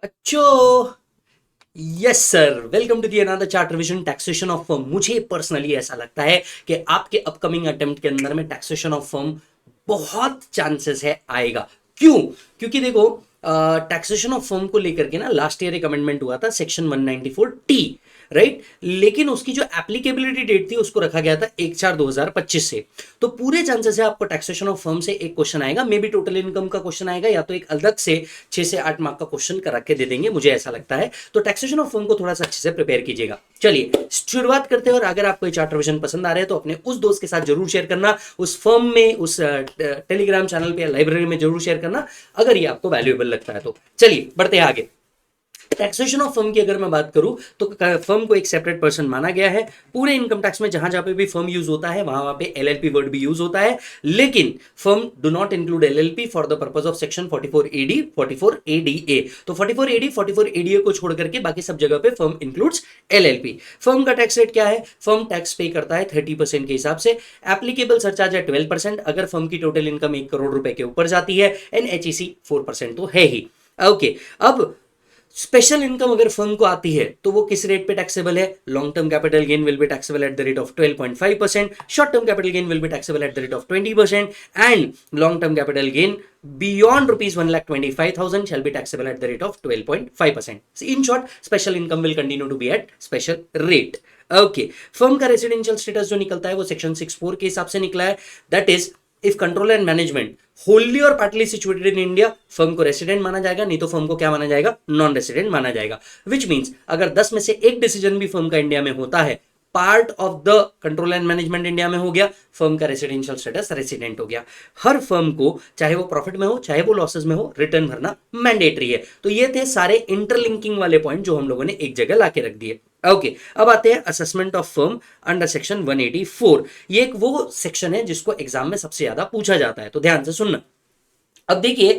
अच्छो। Yes sir, welcome to the another chart revision taxation of firm. मुझे personally ऐसा लगता है कि आपके अपकमिंग अटेम्प्ट के अंदर में टैक्सेशन ऑफ फर्म बहुत चांसेस है आएगा। क्यों? क्योंकि देखो, टैक्सेशन ऑफ फर्म को लेकर के ना लास्ट ईयर एक अमेंडमेंट हुआ था, सेक्शन 194 टी, राइट। लेकिन उसकी जो एप्लीकेबिलिटी डेट थी उसको रखा गया था 1/4/2025 से। तो पूरे चांसेस है आपको टैक्सेशन ऑफ फर्म से एक क्वेश्चन आएगा, मे बी टोटल इनकम का क्वेश्चन आएगा, या तो एक अलग से 6 से 8 मार्क का क्वेश्चन करा के दे देंगे, मुझे ऐसा लगता है। तो टैक्सेशन ऑफ फर्म को थोड़ा सा अच्छे से प्रिपेयर कीजिएगा। चलिए शुरुआत करते हैं। और अगर आपको ये चार्ट रिवीजन पसंद आ रहा है तो अपने उस दोस्त के साथ जरूर शेयर करना, उस फर्म में, उस टेलीग्राम चैनल पे या लाइब्रेरी में जरूर शेयर करना अगर ये आपको वैल्यूएबल लगता है तो। चलिए बढ़ते हैं आगे। टैक्सेशन ऑफ फर्म की अगर मैं बात करूं तो फर्म को एक सेपरेट पर्सन माना गया है। पूरे इनकम टैक्स में जहां जहां पे भी फर्म यूज होता है वहां वहां पे एलएलपी वर्ड भी यूज होता है, लेकिन firm do not include LLP for the purpose of section 44 AD 44 ADA. तो 44 एडी 44 एडीए को छोड़ करके बाकी सब जगह पे फर्म इंक्लूड्स एलएलपी। फर्म का टैक्स रेट क्या है? फर्म टैक्स पे करता है 30% के हिसाब से। एप्लीकेबल सरचार्ज है 12% अगर फर्म की टोटल इनकम 1 करोड़ रुपए के ऊपर जाती है। एनएचईसी 4% तो है ही। ओके, अब स्पेशल इनकम अगर फर्म को आती है तो वो किस रेट पे टैक्सेबल है? Long term capital gain will be taxable at the rate of 12.5%, short term capital gain will be taxable at the rate of 20%, and long term capital gain beyond rupees 1,25,000 shall be taxable at the rate of 12.5%. So in short, special income will continue to be at special rate. Okay, firm का residential status जो निकलता है वो section 6(4) के हिसाब से निकला है। That is, if control and management wholly और partly situated in India, firm को रेसिडेंट माना जाएगा, नहीं तो फर्म को क्या माना जाएगा? नॉन रेसिडेंट माना जाएगा। विच मीन्स अगर 10 में से एक डिसीजन भी फर्म का इंडिया में होता है, part of the control and management India में हो गया, फर्म का रेसिडेंशियल स्टेटस रेसिडेंट हो गया। हर फर्म को चाहे वो प्रॉफिट में हो चाहे वो लॉसेस में हो रिटर्न भरना मैंडेटरी है। तो ये थे सारे इंटरलिंकिंग वाले पॉइंट जो हम लोगों ने एक जगह लाके रख दिए। ओके, अब आते हैं assessment of firm under section 184। ये एक वो सेक्शन है जिसको एग्जाम में सबसे ज्यादा पूछा जाता है, तो ध्यान से सुनना। अब देखिए,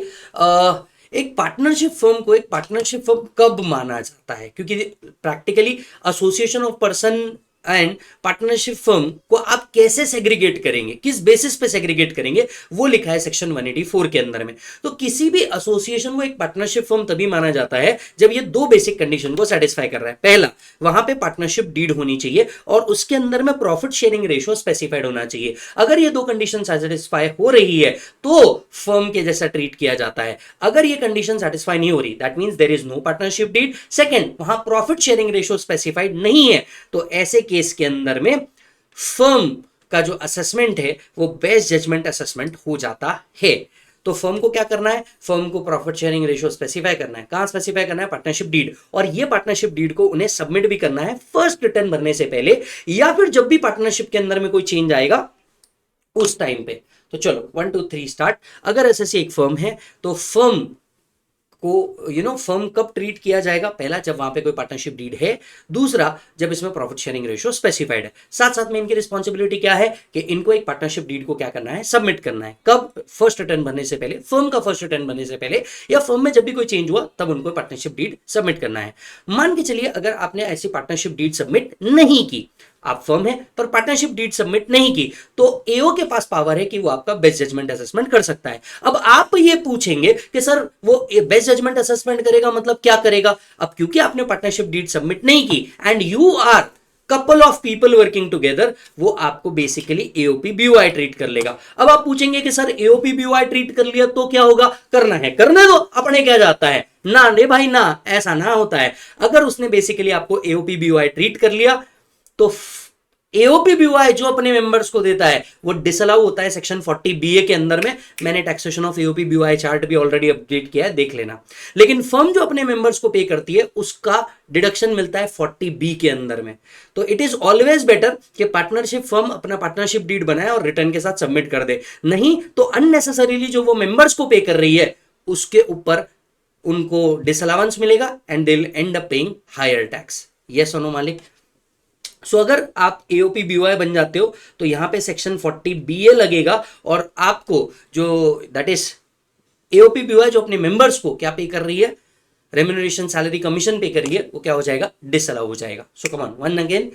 एक पार्टनरशिप फर्म को एक पार्टनरशिप फर्म कब माना जाता है? क्योंकि practically association of person and partnership firm को आप कैसे सेग्रीगेट करेंगे, किस बेसिस पे सेग्रीगेट करेंगे, वो लिखा है सेक्शन 184 के अंदर में। तो किसी भी एसोसिएशन को एक पार्टनरशिप फर्म तभी माना जाता है जब ये दो बेसिक कंडीशन को सेटिस्फाई कर रहा है। पहला, वहां पे पार्टनरशिप डीड होनी चाहिए और उसके अंदर में प्रॉफिट शेयरिंग रेशियो स्पेसिफाइड होना चाहिए। अगर ये दो कंडीशन सेटिस्फाई हो रही है तो फर्म के जैसा ट्रीट किया जाता है। अगर ये कंडीशन सेटिस्फाई नहीं हो रही, that means there is no partnership deed. Second, वहां प्रॉफिट शेयरिंग रेशियो स्पेसिफाइड नहीं है, तो ऐसे केस के अंदर में फर्म का जो असेसमेंट है वो बेस्ट जजमेंट असेसमेंट हो जाता है। तो फर्म को क्या करना है? फर्म को प्रॉफिट शेयरिंग रेशियो स्पेसिफाई करना है। कहां स्पेसिफाई करना है? Partnership deed. और ये पार्टनरशिप डीड को उन्हें सबमिट भी करना है फर्स्ट रिटर्न भरने से पहले, या फिर जब भी पार्टनरशिप के अंदर में कोई चेंज आएगा उस टाइम पे। तो चलो 1 2 3 स्टार्ट। अगर ऐसे एक फर्म है तो फर्म को फर्म कब ट्रीट किया जाएगा? पहला, जब वहां पे कोई पार्टनरशिप डीड है। दूसरा, जब इसमें प्रॉफिट शेयरिंग रेशियो स्पेसिफाइड है। साथ साथ में इनकी रिस्पॉन्सिबिलिटी क्या है कि इनको एक पार्टनरशिप डीड को क्या करना है? सबमिट करना है। कब? फर्स्ट रिटर्न बनने से पहले, फर्म का फर्स्ट रिटर्न बनने से पहले, या फर्म में जब भी कोई चेंज हुआ तब उनको पार्टनरशिप डीड सबमिट करना है। मान के चलिए अगर आपने ऐसी पार्टनरशिप डीड सबमिट नहीं की, आप फर्म है पर पार्टनरशिप डीड सबमिट नहीं की, तो एओ के पास पावर है कि वो आपका बेस्ट जजमेंट असेसमेंट कर सकता है। अब आप ये पूछेंगे कि सर वो बेस्ट जजमेंट असेसमेंट करेगा मतलब क्या करेगा? अब क्योंकि आपने पार्टनरशिप डीड सबमिट नहीं की and you are couple of people working together, वो आपको बेसिकली एओपी बीओआई ट्रीट कर लेगा। अब आप पूछेंगे कि सर एओपी बीओआई ट्रीट कर लिया तो क्या होगा? करना है करने दो, अपने क्या जाता है ना। रे भाई ना, ऐसा ना होता है। अगर उसने बेसिकली आपको एओपी बीओआई ट्रीट कर लिया तो एओपी बीओआई जो अपने मेंबर्स को देता है वो डिसअलाउ होता है सेक्शन 40 बीए के अंदर में। मैंने taxation of AOP BOI chart भी ऑलरेडी अपडेट किया है, देख लेना। लेकिन फर्म जो अपने मेंबर्स को पे करती है उसका डिडक्शन मिलता है 40 बी के अंदर में। तो इट इज ऑलवेज बेटर कि पार्टनरशिप फर्म अपना पार्टनरशिप डीड बनाए और रिटर्न के साथ सबमिट कर दे, नहीं तो अननेसेसरीली जो वो मेंबर्स को पे कर रही है उसके ऊपर उनको डिसअलाउंस मिलेगा and they will end up paying higher tax. Yes और नो मालिक? सो अगर आप एओपी बीओआई बन जाते हो तो यहां पे सेक्शन 40 बीए लगेगा और आपको जो दैट इज एओपी बीओआई जो अपने मेंबर्स को क्या पे कर रही है, रेम्यूनरेशन सैलरी कमीशन पे कर रही है, वो क्या हो जाएगा? डिसअलाउ हो जाएगा। सो कम ऑन वन अगेन,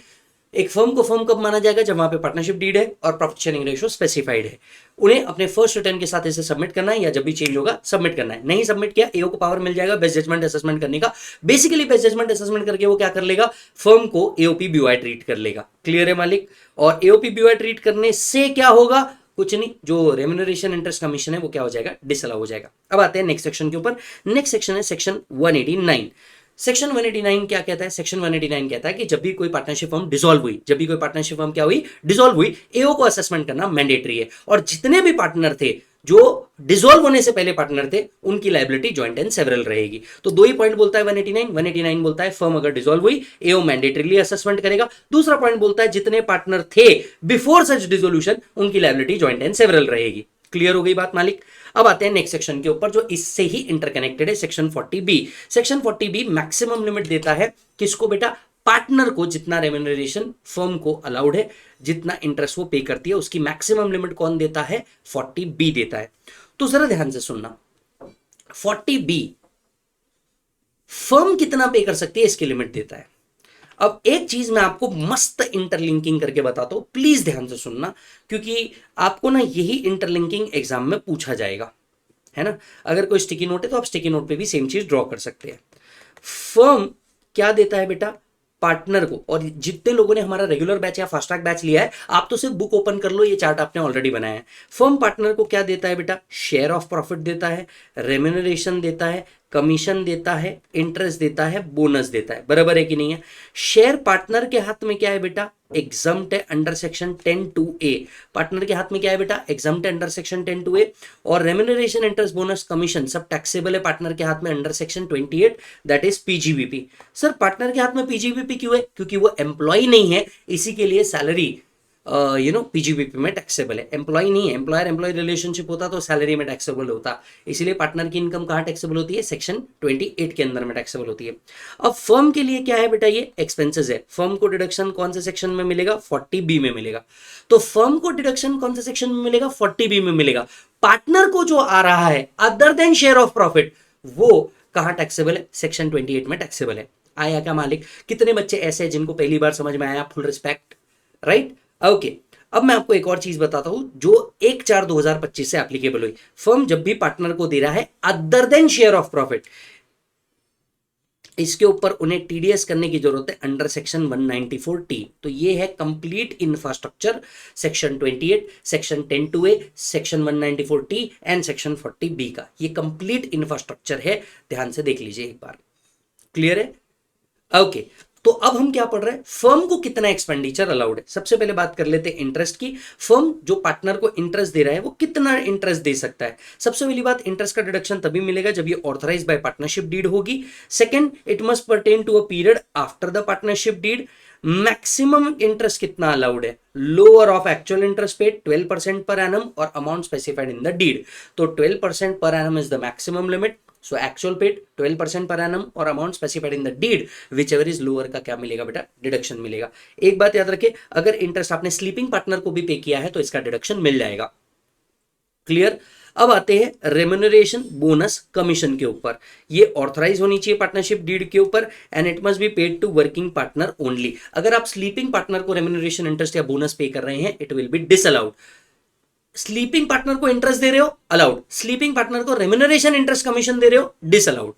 एक फर्म को फर्म कब माना जाएगा? जब वहां पे पार्टनरशिप डीड है और प्रॉफिट शेयरिंग रेशियो स्पेसिफाइड है। उन्हें अपने फर्स्ट रिटर्न के साथ इसे सबमिट करना है या जब भी चेंज होगा सबमिट करना है। नहीं सबमिट किया, एओ को पावर मिल जाएगा बेस्ट जजमेंट असेसमेंट करने का। बेसिकली बेस्ट जजमेंट असेसमेंट करके वो क्या कर लेगा? फर्म को एओपी बीओआई ट्रीट कर लेगा। क्लियर है मालिक? और एओपी बीओआई ट्रीट करने से क्या होगा? कुछ नहीं, जो रेम्यूनरेशन इंटरेस्ट कमीशन है वो क्या हो जाएगा? डिसअलाउ हो जाएगा। अब आते हैं नेक्स्ट सेक्शन के ऊपर। नेक्स्ट सेक्शन है सेक्शन 189। सेक्शन 189 क्या कहता है? सेक्शन 189 कहता है कि जब भी कोई पार्टनरशिप फर्म डिसॉल्व हुई, जब भी कोई पार्टनरशिप फर्म क्या हुई? डिसॉल्व हुई, एओ को असेसमेंट करना मैंडेटरी है। और जितने भी पार्टनर थे जो डिसॉल्व होने से पहले पार्टनर थे, उनकी लायबिलिटी जॉइंट एंड सेवरल रहेगी। तो दो ही पॉइंट बोलता है 189 बोलता है फर्म अगर डिसॉल्व हुई, एओ मैंडेटरीली असेसमेंट करेगा। दूसरा पॉइंट बोलता है जितने पार्टनर थे बिफोर सच डिसोल्यूशन, उनकी लायबिलिटी जॉइंट एंड सेवरल रहेगी। क्लियर हो गई बात मालिक? अब आते हैं नेक्स्ट सेक्शन के ऊपर जो इससे ही इंटरकनेक्टेड है, section 40B। Section 40B maximum limit देता है किसको बेटा? पार्टनर को जितना रेम्यूनरेशन फर्म को अलाउड है, जितना इंटरेस्ट वो पे करती है, उसकी मैक्सिमम लिमिट कौन देता है? 40B देता है। तो जरा ध्यान से सुनना, 40B फर्म कितना पे कर सकती है इसकी लिमिट देता है। अब एक चीज मैं आपको मस्त इंटरलिंकिंग करके बताता हूं, प्लीज ध्यान से सुनना, क्योंकि आपको ना यही इंटरलिंकिंग एग्जाम में पूछा जाएगा, है ना। अगर कोई स्टिकी नोट है तो आप स्टिकी नोट पे भी सेम चीज ड्रॉ कर सकते हैं। फर्म क्या देता है बेटा? पार्टनर को। और जितने लोगों ने हमारा रेगुलर बैच या फास्ट ट्रैक बैच लिया है, आप तो सिर्फ बुक ओपन कर लो, ये चार्ट आपने ऑलरेडी बनाया है। फर्म पार्टनर को क्या देता है बेटा? शेयर ऑफ प्रॉफिट देता है, रेम्यूनरेशन देता है, कमीशन देता है, इंटरेस्ट देता है, बोनस देता है। बराबर है कि नहीं है? शेयर पार्टनर के हाथ में क्या है बेटा? एग्जम्प्ट है अंडर सेक्शन 10(2)(a। पार्टनर के हाथ में क्या है बेटा? एग्जम्प्ट है अंडर सेक्शन 10(2)(a। और रेम्यूनरेशन, इंटरेस्ट, बोनस, कमीशन सब टैक्सेबल है पार्टनर के हाथ में under section 28, that is PGBP. Sir partner के हाथ में पीजीबीपी क्यों है? क्योंकि वो एम्प्लॉय नहीं है, इसी के लिए सैलरी पीजीबीपी में टैक्सेबल है। एम्प्लॉय नहीं है, एम्प्लॉयर एम्प्लॉय रिलेशनशिप होता तो सैलरी में टैक्सेबल होता। इसीलिए पार्टनर की इनकम कहाँ टैक्सेबल होती है? सेक्शन 28 के अंदर में टैक्सेबल होती है। अब फर्म के लिए क्या है बेटा? ये एक्सपेंसेस है। फर्म को डिडक्शन कौन से सेक्शन में मिलेगा? 40B में मिलेगा। तो फर्म को डिडक्शन कौन से सेक्शन में मिलेगा? 40B में मिलेगा। पार्टनर को जो आ रहा है other than share of profit, वो कहाँ टैक्सेबल है? सेक्शन 28 में टैक्सेबल है। आया क्या मालिक? कितने बच्चे ऐसे हैं जिनको पहली बार समझ में आया? Full respect, right? ओके। अब मैं आपको एक और चीज बताता हूं जो 1/4/2025 से एप्लीकेबल हुई। फर्म जब भी पार्टनर को दे रहा है other than share of profit, इसके ऊपर उन्हें टीडीएस करने की जरूरत है अंडर सेक्शन 194T। तो ये है complete infrastructure, section 28, section 10(2)(a, section 194T and section 40B का। ये कंप्लीट इंफ्रास्ट्रक्चर है, ध्यान से देख लीजिए एक बार। क्लियर है? ओके। तो अब हम क्या पढ़ रहे हैं? फर्म को कितना एक्सपेंडिचर अलाउड है। सबसे पहले बात कर लेते हैं इंटरेस्ट की। फर्म जो पार्टनर को इंटरेस्ट दे रहा है वो कितना इंटरेस्ट दे सकता है। सबसे पहली बात, इंटरेस्ट का डिडक्शन तभी मिलेगा जब ये ऑथराइज बाय पार्टनरशिप डीड होगी। Second, it must pertain to a period after the partnership deed. Maximum interest कितना अलाउड है? Lower of actual interest paid 12% per annum और amount specified in the deed. तो 12% per annum is the maximum limit. So actual paid 12% per annum और amount specified in the deed whichever is lower का क्या मिलेगा बेटा? Deduction मिलेगा। एक बात याद रखें, अगर इंटरेस्ट आपने स्लीपिंग पार्टनर को भी पे किया है तो इसका डिडक्शन मिल जाएगा। क्लियर? अब आते हैं रेम्यूनरेशन, बोनस, कमीशन के ऊपर। ये ऑथराइज होनी चाहिए पार्टनरशिप डीड के ऊपर and it must be paid to working partner only. अगर आप स्लीपिंग पार्टनर को रेम्यूनरेशन, इंटरेस्ट या बोनस पे कर रहे हैं, it will be disallowed. Sleeping partner को इंटरेस्ट दे रहे हो, अलाउड। स्लीपिंग पार्टनर को रेम्यूनरेशन, इंटरेस्ट, कमीशन दे रहे हो, डिसअलाउड।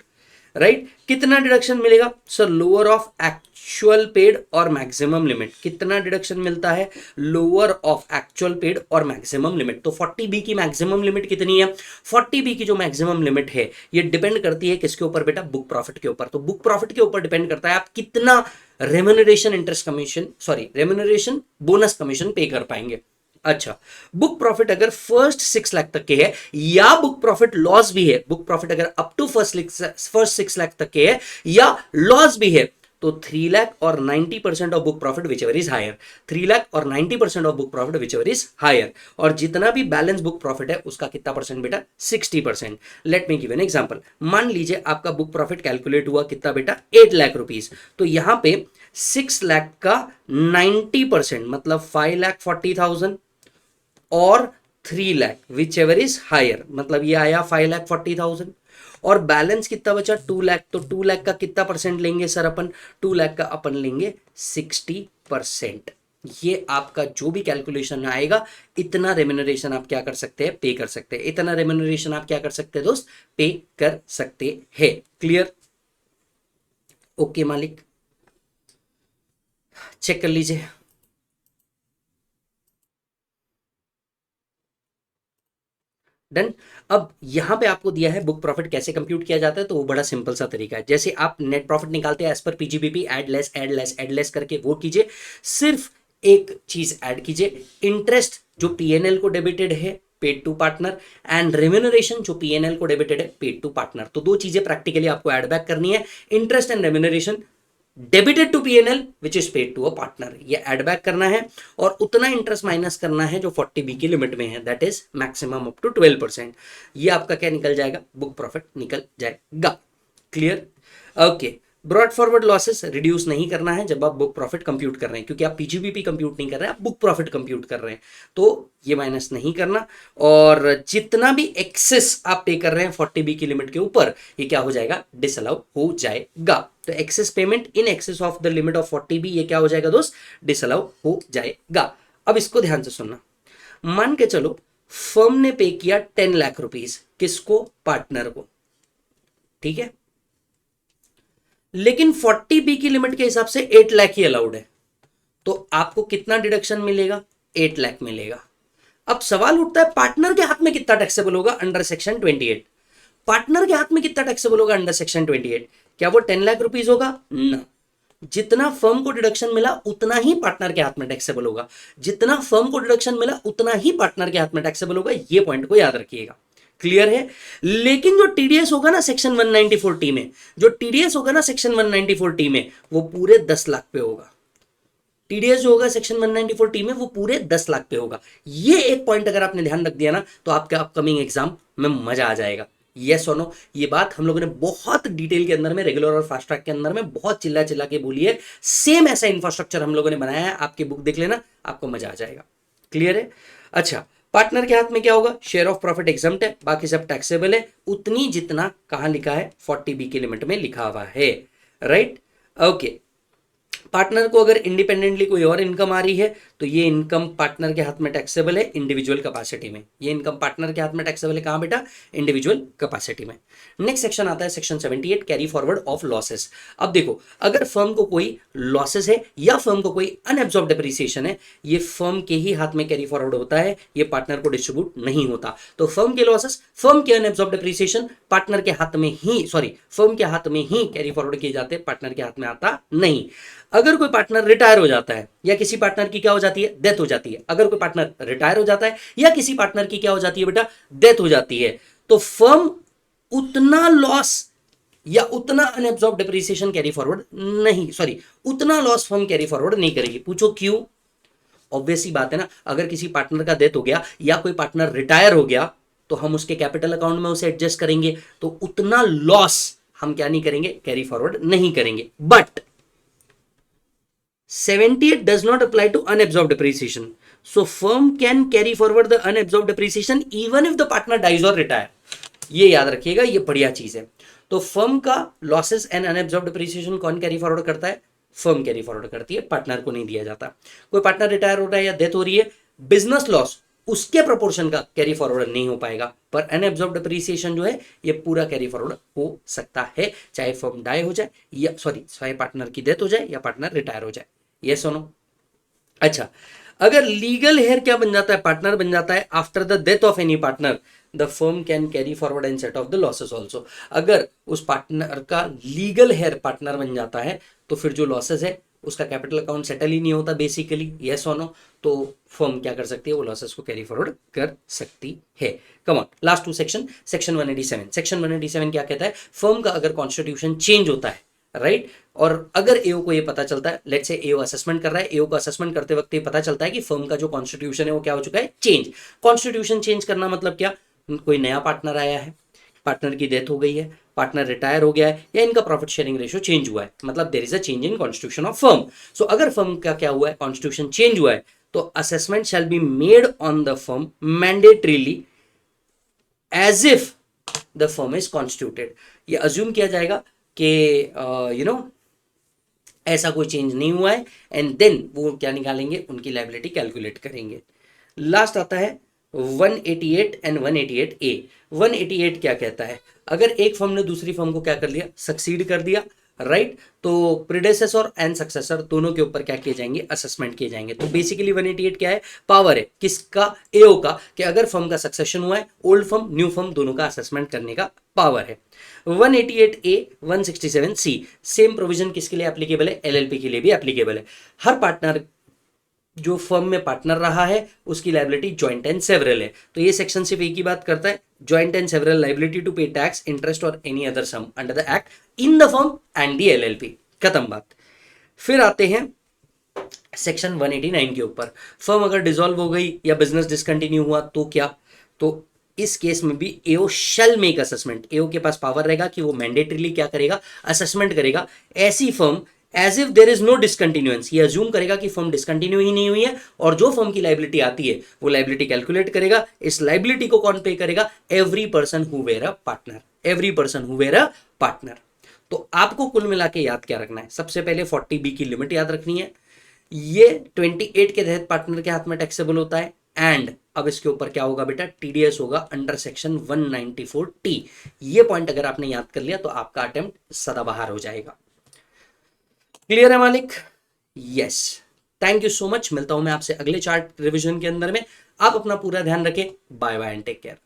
राइट? कितना डिडक्शन मिलेगा? Sir lower of actual paid और मैक्सिमम लिमिट। कितना डिडक्शन मिलता है? लोअर ऑफ एक्चुअल पेड और मैक्सिमम लिमिट। तो 40B की मैक्सिमम लिमिट कितनी है? 40B की जो मैक्सिमम लिमिट है ये डिपेंड करती है किसके ऊपर बेटा? बुक प्रॉफिट के ऊपर। तो बुक प्रॉफिट के ऊपर डिपेंड करता है आप कितना remuneration, interest, commission, remuneration, bonus, commission पे कर पाएंगे। अच्छा, बुक प्रॉफिट अगर फर्स्ट 6 लाख तक के है या बुक प्रॉफिट लॉस भी है, बुक प्रॉफिट अगर अप टू फर्स्ट 6 लाख तक के है या लॉस भी है, तो 3 लाख और 90% of book profit whichever is higher. 3 lakh और 90% of book profit whichever is higher. और जितना भी बैलेंस बुक प्रॉफिट है उसका कितना परसेंट बेटा? 60%। Let me give an example. मान लीजिए आपका बुक प्रॉफिट कैलकुलेट हुआ कितना बेटा? 8 लाख रुपीज। तो यहां पे 6 लाख का 90% मतलब 5,40,000 और 3 lakh whichever is higher, मतलब ये आया 5,40,000। और बैलेंस कितना बचा 2 लाख। तो 2 लाख का कितना परसेंट लेंगे सर अपन, 2 लाख का अपन लेंगे 60%। ये आपका जो भी कैलकुलेशन आएगा, इतना रेम्यूनरेशन आप क्या कर सकते हैं, पे कर सकते हैं। इतना रेम्यूनरेशन आप क्या कर सकते हैं दोस्त, पे कर सकते हैं। क्लियर? ओके मालिक, चेक कर लीजिए। डन। अब यहां पे आपको दिया है बुक प्रॉफिट कैसे कंप्यूट किया जाता है, तो वो बड़ा सिंपल सा तरीका है। जैसे आप नेट प्रॉफिट निकालते हैं एज पर PGBP, add less add less add less करके वो कीजिए। सिर्फ एक चीज ऐड कीजिए, इंटरेस्ट जो पीएनएल को डेबिटेड है paid to partner, and remuneration जो पीएनएल को डेबिटेड है पेड टू पार्टनर। तो दो चीजें प्रैक्टिकली आपको ऐड बैक करनी है, interest and remuneration debited to PNL which is paid to a partner, ये एड बैक करना है। और उतना इंटरेस्ट माइनस करना है जो 40B की लिमिट में है, that is maximum up to 12%। ये आपका क्या निकल जाएगा, बुक प्रॉफिट निकल जाएगा। Clear? Okay. Brought forward losses reduce नहीं करना है जब आप बुक प्रॉफिट कंप्यूट कर रहे हैं, क्योंकि आप पीजीबीपी कंप्यूट नहीं कर रहे हैं, आप बुक प्रॉफिट कंप्यूट कर रहे हैं, तो ये माइनस नहीं करना। और जितना भी एक्सेस आप पे कर रहे हैं 40B की लिमिट के ऊपर, ये क्या हो जाएगा, डिसअलाउ हो जाएगा। तो access payment in excess of the limit of 40B, ये क्या हो जाएगा दोस्त, डिसअलाउ हो जाएगा। अब इसको ध्यान से सुनना। मान के चलो फर्म ने पे किया 10 लाख रुपीस, किसको, पार्टनर को, ठीक है, लेकिन 40B की लिमिट के हिसाब से 8 लाख ही अलाउड है, तो आपको कितना डिडक्शन मिलेगा, 8 लाख मिलेगा। अब सवाल उठता है पार्टनर के हाथ में कितना टैक्सेबल होगा अंडर सेक्शन 28। पार्टनर के हाथ में कितना टैक्सेबल होगा अंडर सेक्शन 28, क्या वो 10 लाख रुपीस होगा ना, जितना फर्म को डिडक्शन मिला उतना ही पार्टनर के हाथ में टैक्सेबल होगा, जितना फर्म को डिडक्शन मिला उतना ही पार्टनर के हाथ में टैक्सेबल होगा। ये पॉइंट को याद रखिएगा। क्लियर है? लेकिन जो टीडीएस होगा ना सेक्शन 194 टी में, जो टीडीएस होगा ना सेक्शन 194 टी में, वो पूरे 10 लाख पे होगा। टीडीएस जो होगा सेक्शन 194 टी में वो पूरे 10 लाख पे होगा। ये एक पॉइंट अगर आपने ध्यान रख दिया ना, तो आपके अपकमिंग एग्जाम में मजा आ जाएगा। यस और नो, ये बात हम लोगों ने बहुत डिटेल के अंदर में, रेगुलर और फास्ट ट्रैक के अंदर में बहुत चिल्ला चिल्ला के बोली है। सेम ऐसा इंफ्रास्ट्रक्चर हम लोगों ने बनाया है, आपकी बुक देख लेना, आपको मजा आ जाएगा। क्लियर है? अच्छा, पार्टनर के हाथ में क्या होगा, शेयर ऑफ प्रॉफिट एग्जम्प्ट है, बाकी सब टैक्सेबल है, उतनी जितना कहां लिखा है, 40B की लिमिट में लिखा हुआ है। राइट? ओके। पार्टनर को अगर इंडिपेंडेंटली कोई और इनकम आ रही है, तो ये इनकम पार्टनर के हाथ में टैक्सेबल है इंडिविजुअल कैपेसिटी में। ये इनकम पार्टनर के हाथ में टैक्सेबल है कहां बेटा, इंडिविजुअल कैपेसिटी में। नेक्स्ट सेक्शन आता है section 78, carry forward of losses. अब देखो, अगर फर्म को कोई लॉसेस है या फर्म को कोई अनएब्सॉर्ब डेप्रिसिएशन है, ये फर्म के ही हाथ में कैरी फॉरवर्ड होता है, ये पार्टनर को डिस्ट्रीब्यूट नहीं होता। तो फर्म के लॉसेस, फर्म के अनएब्सॉर्ब डेप्रिसिएशन पार्टनर के हाथ में ही, सॉरी, फर्म के हाथ में ही कैरी फॉरवर्ड किए जाते हैं, पार्टनर के हाथ में आता नहीं। अगर कोई पार्टनर रिटायर हो जाता है या किसी पार्टनर की क्या हो जाती है, डेथ हो जाती है, अगर कोई पार्टनर रिटायर हो जाता है या किसी पार्टनर की क्या हो जाती है बेटा, डेथ हो जाती है, तो फर्म उतना लॉस या उतना अनएब्सॉर्ब डेप्रिसिएशन कैरी फॉरवर्ड नहीं, सॉरी, उतना लॉस फर्म कैरी फॉरवर्ड नहीं करेगी। पूछो क्यों? ऑब्वियसली बात है ना, अगर किसी पार्टनर का डेथ हो गया या कोई पार्टनर रिटायर हो गया, तो हम उसके कैपिटल अकाउंट में उसे एडजस्ट करेंगे, तो उतना लॉस हम क्या नहीं करेंगे, कैरी फॉरवर्ड नहीं करेंगे। But 78 does not apply to unabsorbed depreciation. So firm can carry forward the unabsorbed depreciation even if the partner dies or retire. ये याद रखिएगा, ये बढ़िया चीज है। तो फर्म का लॉसेस एंड अनएब्सॉर्ब्ड डिप्रिसिएशन कौन कैरी फॉरवर्ड करता है, फर्म कैरी फॉरवर्ड करती है, पार्टनर को नहीं दिया जाता। कोई पार्टनर रिटायर हो रहा है या डेथ हो रही है, बिजनेस लॉस उसके प्रोपोर्शन का कैरी फॉरवर्ड नहीं हो पाएगा, पर अनएब्सॉर्ब्ड डिप्रिसिएशन जो है ये पूरा कैरी फॉरवर्ड हो सकता है, चाहे फर्म डाई हो जाए या सॉरी, चाहे पार्टनर की डेथ हो जाए या पार्टनर रिटायर हो जाए। ये सुनो। अच्छा, अगर लीगल हेयर क्या बन जाता है, पार्टनर बन जाता है, after the death of any partner the firm can carry forward and set of the losses also. अगर उस पार्टनर का लीगल हेयर पार्टनर बन जाता है, तो फिर जो लॉसेस है उसका कैपिटल अकाउंट सेटल ही नहीं होता बेसिकली। यस और नो, तो फर्म क्या कर सकती है, वो लॉसेस को कैरी फॉरवर्ड कर सकती है। Come on, last two section, section 187। Section 187 क्या कहता है, फर्म का अगर कॉन्स्टिट्यूशन चेंज होता है, राइट, और अगर एओ को ये पता चलता है, लेट्स से एओ असेसमेंट कर रहा है, एओ को असेसमेंट करते वक्त ये पता चलता है कि फर्म का जो कॉन्स्टिट्यूशन है वो क्या हो चुका है, चेंज। कॉन्स्टिट्यूशन चेंज करना मतलब क्या, कोई नया पार्टनर आया है, पार्टनर की डेथ हो गई है, पार्टनर रिटायर हो गया है, या इनका प्रॉफिट शेयरिंग रेशियो चेंज हुआ है, मतलब there is a change in constitution of firm. So अगर फर्म का क्या हुआ है, कॉन्स्टिट्यूशन चेंज हुआ है, तो assessment shall be made on the firm mandatorily as if the firm is constituted. ये अज्यूम किया जाएगा कि ऐसा कोई चेंज नहीं हुआ है, एंड देन वो क्या निकालेंगे, उनकी लाइबिलिटी कैलकुलेट करेंगे। लास्ट आता है 188 एंड 188 ए। 188 क्या कहता है, अगर एक फर्म ने दूसरी फर्म को क्या कर लिया, सक्सीड कर दिया, राइट, तो प्रीडेसेसर एंड सक्सेसर दोनों के ऊपर क्या किए जाएंगे, असेसमेंट किए जाएंगे। तो बेसिकली 188 क्या है, पावर है किसका, एओ का, कि अगर फर्म का सक्सेशन हुआ है, ओल्ड फर्म न्यू फर्म दोनों का असेसमेंट करने का पावर है। 188 ए 167 सी सेम प्रोविजन किसके लिए एप्लीकेबल है, एलएलपी के लिए भी एप्लीकेबल है। हर पार्टनर जो फर्म में पार्टनर रहा है उसकी लाइबिलिटी जॉइंट एंड सेवरल है। तो ये सेक्शन सिर्फ एक ही बात करता है, joint and several liability to pay tax, interest और any other sum under the act in the firm and the LLP. खत्म बात। फिर आते हैं सेक्शन 189 के ऊपर। फर्म अगर डिसॉल्व हो गई या बिजनेस डिसकंटिन्यू हुआ तो क्या, तो इस केस में भी एओ शेल मेक असेसमेंट। एओ के पास पावर रहेगा कि वो मैंडेटरीली क्या करेगा, असेसमेंट करेगा। ऐसी firm as if there is no discontinuance, ये अज्यूम करेगा कि फर्म डिसकंटिन्यू ही नहीं हुई है, और जो फर्म की लाइबिलिटी आती है वो लाइबिलिटी कैलकुलेट करेगा। इस लाइबिलिटी को कौन पे करेगा, every person who were a partner, every person who were a partner. तो आपको कुल मिला के याद क्या रखना है, सबसे पहले 40B की लिमिट याद रखनी है, ये 28 के तहत पार्टनर के हाथ में टैक्सेबल होता है, एंड अब इसके ऊपर क्या होगा बेटा, टीडीएस होगा अंडर सेक्शन 194T। ये पॉइंट अगर आपने याद कर लिया तो आपका अटेम्प्ट सदाबहार हो जाएगा। क्लियर है मालिक? Yes, thank you so much. मिलता हूं मैं आपसे अगले चार्ट रिवीजन के अंदर में। आप अपना पूरा ध्यान रखें। Bye bye and take care.